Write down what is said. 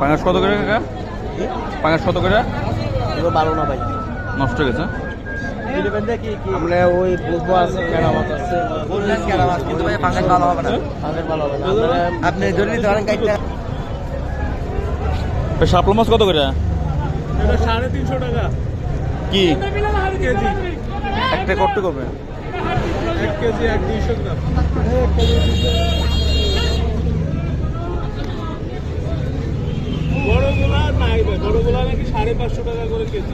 পাঙাশ কত করে কাকা? পাঙাশ কত করে? ভালো না ভাই, নষ্ট হয়ে গেছে। আমরা ওই বুঝবো আছে, কেরামত আছে, বললেন কেরামত, কিন্তু ভাই পাঙ্গাস ভালো হবে না, পাঙ্গাস ভালো হবে না। আপনি ধরে নিতে পারেন কাইটটা। শাপলা মাছ কত করে? 350 টাকা কি কেজি, একটা কত করবে? 1 কেজি 200 গ্রাম। বড়গুলা নাই ভাই, বড়গুলা নাকি 550 টাকা করে কেজি।